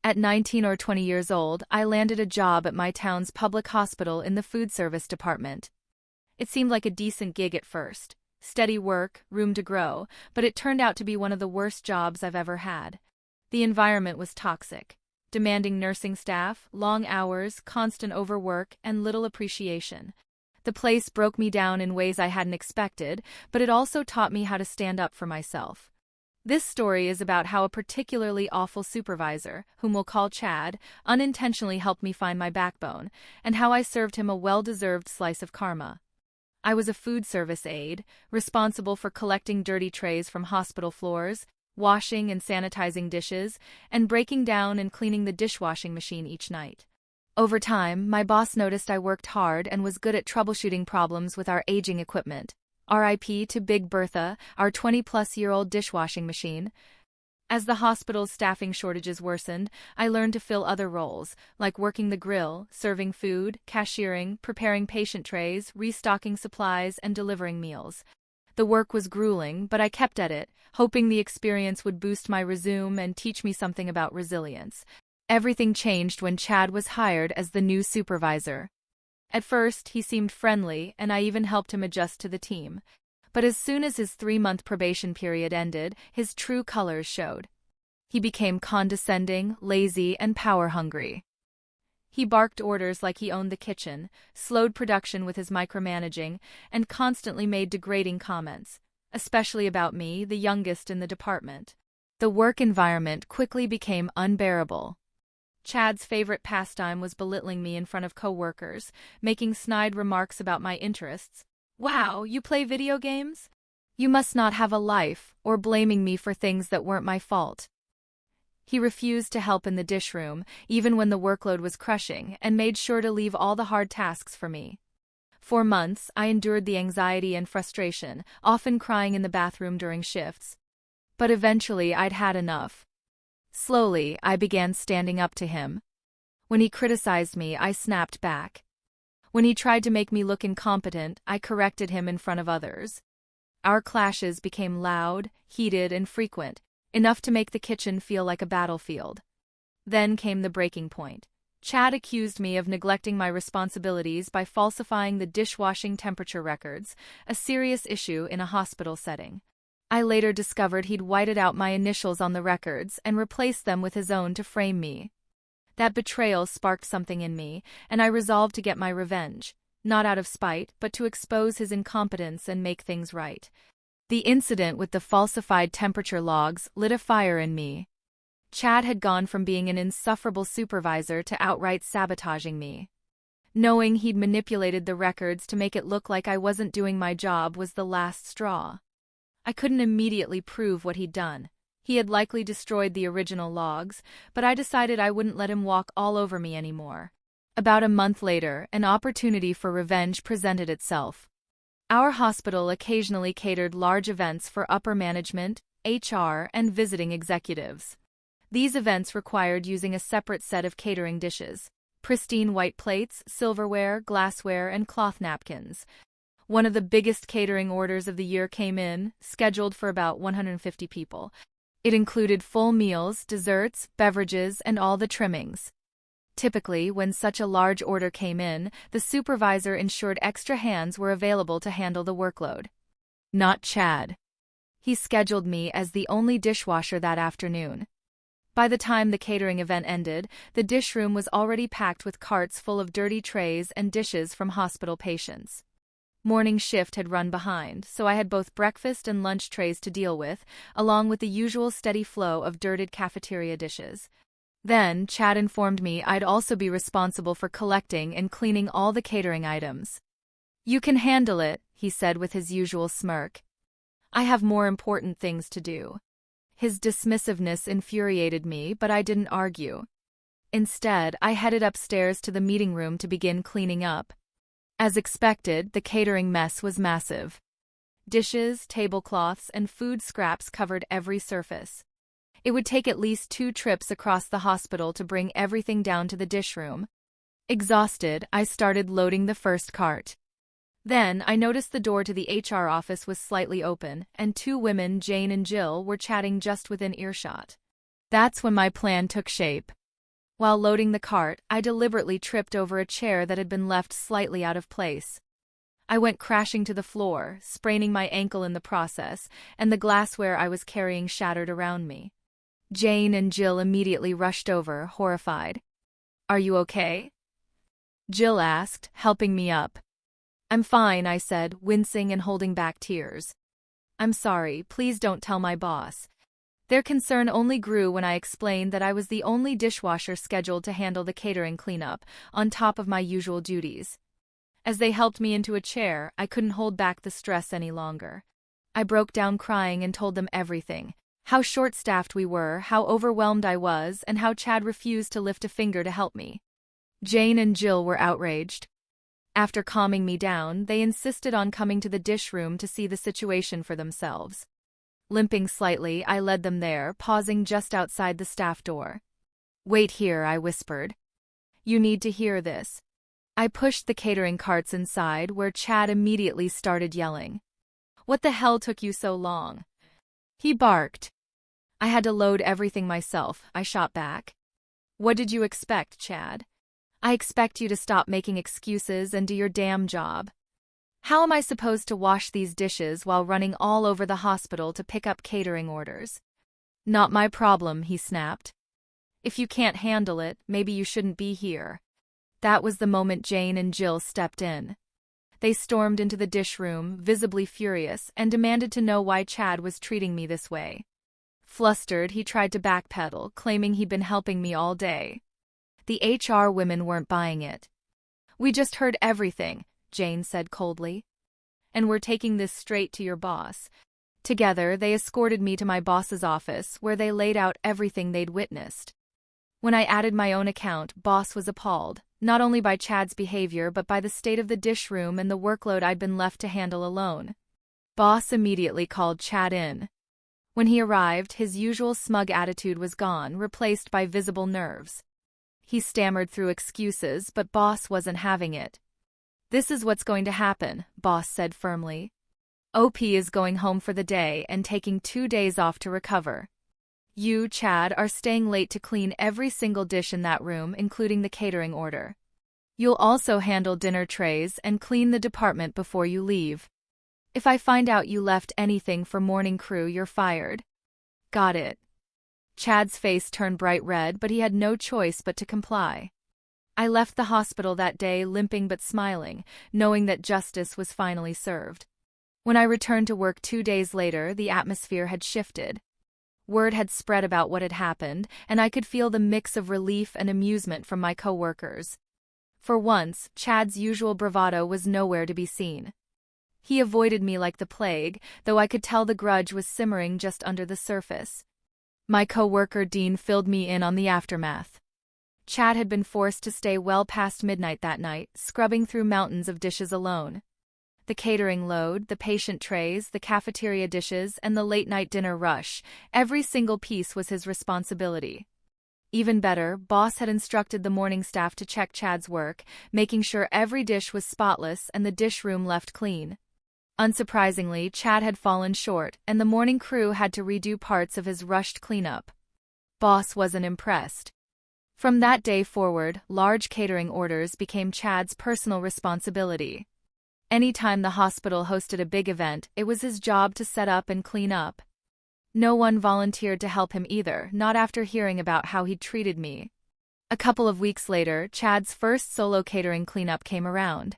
At 19 or 20 years old, I landed a job at my town's public hospital in the food service department. It seemed like a decent gig at first. Steady work, room to grow, but it turned out to be one of the worst jobs I've ever had. The environment was toxic. Demanding nursing staff, long hours, constant overwork, and little appreciation. The place broke me down in ways I hadn't expected, but it also taught me how to stand up for myself. This story is about how a particularly awful supervisor, whom we'll call Chad, unintentionally helped me find my backbone, and how I served him a well-deserved slice of karma. I was a food service aide, responsible for collecting dirty trays from hospital floors, washing and sanitizing dishes, and breaking down and cleaning the dishwashing machine each night. Over time, my boss noticed I worked hard and was good at troubleshooting problems with our aging equipment. RIP to Big Bertha, our 20-plus-year-old dishwashing machine. As the hospital's staffing shortages worsened, I learned to fill other roles, like working the grill, serving food, cashiering, preparing patient trays, restocking supplies, and delivering meals. The work was grueling, but I kept at it, hoping the experience would boost my resume and teach me something about resilience. Everything changed when Chad was hired as the new supervisor. At first, he seemed friendly, and I even helped him adjust to the team. But as soon as his 3-month probation period ended, his true colors showed. He became condescending, lazy, and power-hungry. He barked orders like he owned the kitchen, slowed production with his micromanaging, and constantly made degrading comments, especially about me, the youngest in the department. The work environment quickly became unbearable. Chad's favorite pastime was belittling me in front of coworkers, making snide remarks about my interests. "Wow, you play video games? You must not have a life," or blaming me for things that weren't my fault. He refused to help in the dish room, even when the workload was crushing, and made sure to leave all the hard tasks for me. For months, I endured the anxiety and frustration, often crying in the bathroom during shifts. But eventually, I'd had enough. Slowly, I began standing up to him. When he criticized me, I snapped back. When he tried to make me look incompetent, I corrected him in front of others. Our clashes became loud, heated, and frequent, enough to make the kitchen feel like a battlefield. Then came the breaking point. Chad accused me of neglecting my responsibilities by falsifying the dishwashing temperature records, a serious issue in a hospital setting. I later discovered he'd whited out my initials on the records and replaced them with his own to frame me. That betrayal sparked something in me, and I resolved to get my revenge, not out of spite, but to expose his incompetence and make things right. The incident with the falsified temperature logs lit a fire in me. Chad had gone from being an insufferable supervisor to outright sabotaging me. Knowing he'd manipulated the records to make it look like I wasn't doing my job was the last straw. I couldn't immediately prove what he'd done. He had likely destroyed the original logs, but I decided I wouldn't let him walk all over me anymore. About a month later, an opportunity for revenge presented itself. Our hospital occasionally catered large events for upper management, HR, and visiting executives. These events required using a separate set of catering dishes: pristine white plates, silverware, glassware, and cloth napkins. One of the biggest catering orders of the year came in, scheduled for about 150 people. It included full meals, desserts, beverages, and all the trimmings. Typically, when such a large order came in, the supervisor ensured extra hands were available to handle the workload. Not Chad. He scheduled me as the only dishwasher that afternoon. By the time the catering event ended, the dish room was already packed with carts full of dirty trays and dishes from hospital patients. Morning shift had run behind, so I had both breakfast and lunch trays to deal with, along with the usual steady flow of dirted cafeteria dishes. Then, Chad informed me I'd also be responsible for collecting and cleaning all the catering items. "You can handle it," he said with his usual smirk. "I have more important things to do." His dismissiveness infuriated me, but I didn't argue. Instead, I headed upstairs to the meeting room to begin cleaning up. As expected, the catering mess was massive. Dishes, tablecloths, and food scraps covered every surface. It would take at least 2 trips across the hospital to bring everything down to the dish room. Exhausted, I started loading the first cart. Then, I noticed the door to the HR office was slightly open, and 2 women, Jane and Jill, were chatting just within earshot. That's when my plan took shape. While loading the cart, I deliberately tripped over a chair that had been left slightly out of place. I went crashing to the floor, spraining my ankle in the process, and the glassware I was carrying shattered around me. Jane and Jill immediately rushed over, horrified. "Are you okay?" Jill asked, helping me up. "I'm fine," I said, wincing and holding back tears. "I'm sorry, please don't tell my boss." Their concern only grew when I explained that I was the only dishwasher scheduled to handle the catering cleanup, on top of my usual duties. As they helped me into a chair, I couldn't hold back the stress any longer. I broke down crying and told them everything. How short-staffed we were, how overwhelmed I was, and how Chad refused to lift a finger to help me. Jane and Jill were outraged. After calming me down, they insisted on coming to the dish room to see the situation for themselves. Limping slightly, I led them there, pausing just outside the staff door. "Wait here," I whispered. "You need to hear this." I pushed the catering carts inside, where Chad immediately started yelling. "What the hell took you so long?" he barked. "I had to load everything myself," I shot back. "What did you expect, Chad? I expect you to stop making excuses and do your damn job. How am I supposed to wash these dishes while running all over the hospital to pick up catering orders?" "Not my problem," he snapped. "If you can't handle it, maybe you shouldn't be here." That was the moment Jane and Jill stepped in. They stormed into the dish room, visibly furious, and demanded to know why Chad was treating me this way. Flustered, he tried to backpedal, claiming he'd been helping me all day. The HR women weren't buying it. "We just heard everything," Jane said coldly. "And we're taking this straight to your boss." Together, they escorted me to my boss's office, where they laid out everything they'd witnessed. When I added my own account, boss was appalled, not only by Chad's behavior but by the state of the dish room and the workload I'd been left to handle alone. Boss immediately called Chad in. When he arrived, his usual smug attitude was gone, replaced by visible nerves. He stammered through excuses, but boss wasn't having it. "This is what's going to happen," boss said firmly. "OP is going home for the day and taking 2 days off to recover. You, Chad, are staying late to clean every single dish in that room, including the catering order. You'll also handle dinner trays and clean the department before you leave. If I find out you left anything for morning crew, you're fired." "Got it." Chad's face turned bright red, but he had no choice but to comply. I left the hospital that day limping but smiling, knowing that justice was finally served. When I returned to work 2 days later, the atmosphere had shifted. Word had spread about what had happened, and I could feel the mix of relief and amusement from my coworkers. For once, Chad's usual bravado was nowhere to be seen. He avoided me like the plague, though I could tell the grudge was simmering just under the surface. My coworker Dean filled me in on the aftermath. Chad had been forced to stay well past midnight that night, scrubbing through mountains of dishes alone. The catering load, the patient trays, the cafeteria dishes, and the late-night dinner rush, every single piece was his responsibility. Even better, boss had instructed the morning staff to check Chad's work, making sure every dish was spotless and the dish room left clean. Unsurprisingly, Chad had fallen short, and the morning crew had to redo parts of his rushed cleanup. Boss wasn't impressed. From that day forward, large catering orders became Chad's personal responsibility. Anytime the hospital hosted a big event, it was his job to set up and clean up. No one volunteered to help him either, not after hearing about how he'd treated me. A couple of weeks later, Chad's first solo catering cleanup came around.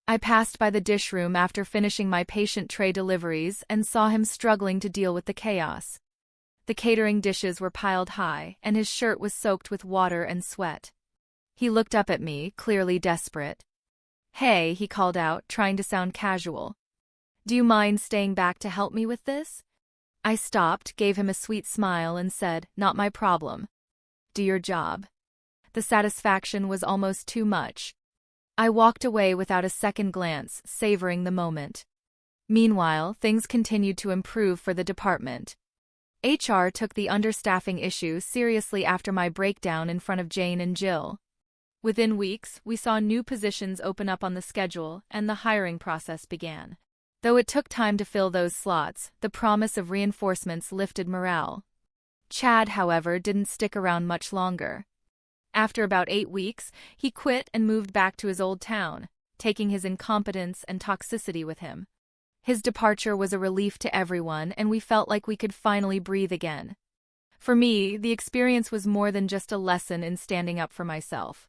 I passed by the dish room after finishing my patient tray deliveries and saw him struggling to deal with the chaos. The catering dishes were piled high, and his shirt was soaked with water and sweat. He looked up at me, clearly desperate. "Hey," he called out, trying to sound casual. "Do you mind staying back to help me with this?" I stopped, gave him a sweet smile, and said, "Not my problem. Do your job." The satisfaction was almost too much. I walked away without a second glance, savoring the moment. Meanwhile, things continued to improve for the department. HR took the understaffing issue seriously after my breakdown in front of Jane and Jill. Within weeks, we saw new positions open up on the schedule, and the hiring process began. Though it took time to fill those slots, the promise of reinforcements lifted morale. Chad, however, didn't stick around much longer. After about 8 weeks, he quit and moved back to his old town, taking his incompetence and toxicity with him. His departure was a relief to everyone, and we felt like we could finally breathe again. For me, the experience was more than just a lesson in standing up for myself.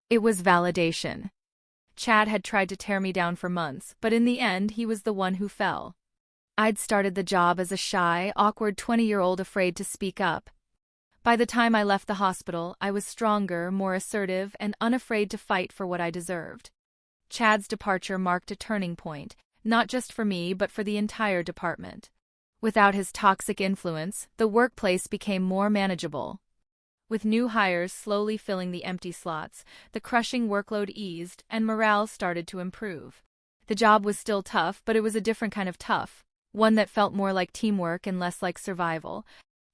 It was validation. Chad had tried to tear me down for months, but in the end, he was the one who fell. I'd started the job as a shy, awkward 20-year-old afraid to speak up. By the time I left the hospital, I was stronger, more assertive, and unafraid to fight for what I deserved. Chad's departure marked a turning point, not just for me but for the entire department. Without his toxic influence, the workplace became more manageable. With new hires slowly filling the empty slots, the crushing workload eased and morale started to improve. The job was still tough, but it was a different kind of tough, one that felt more like teamwork and less like survival.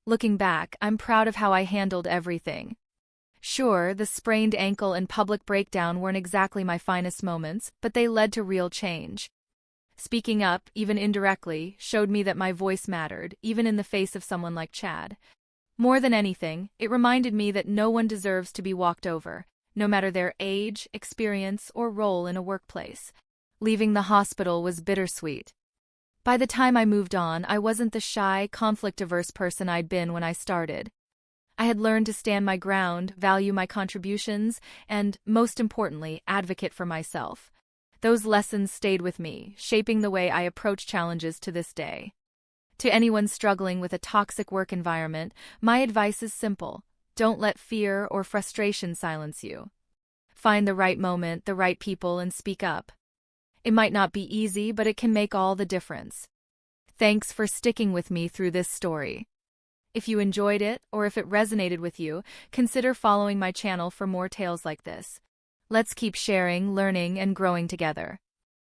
Looking back, I'm proud of how I handled everything. Sure, the sprained ankle and public breakdown weren't exactly my finest moments, but they led to real change. Speaking up, even indirectly, showed me that my voice mattered, even in the face of someone like Chad. More than anything, it reminded me that no one deserves to be walked over, no matter their age, experience, or role in a workplace. Leaving the hospital was bittersweet. By the time I moved on, I wasn't the shy, conflict-averse person I'd been when I started. I had learned to stand my ground, value my contributions, and, most importantly, advocate for myself. Those lessons stayed with me, shaping the way I approach challenges to this day. To anyone struggling with a toxic work environment, my advice is simple: don't let fear or frustration silence you. Find the right moment, the right people, and speak up. It might not be easy, but it can make all the difference. Thanks for sticking with me through this story. If you enjoyed it, or if it resonated with you, consider following my channel for more tales like this. Let's keep sharing, learning, and growing together.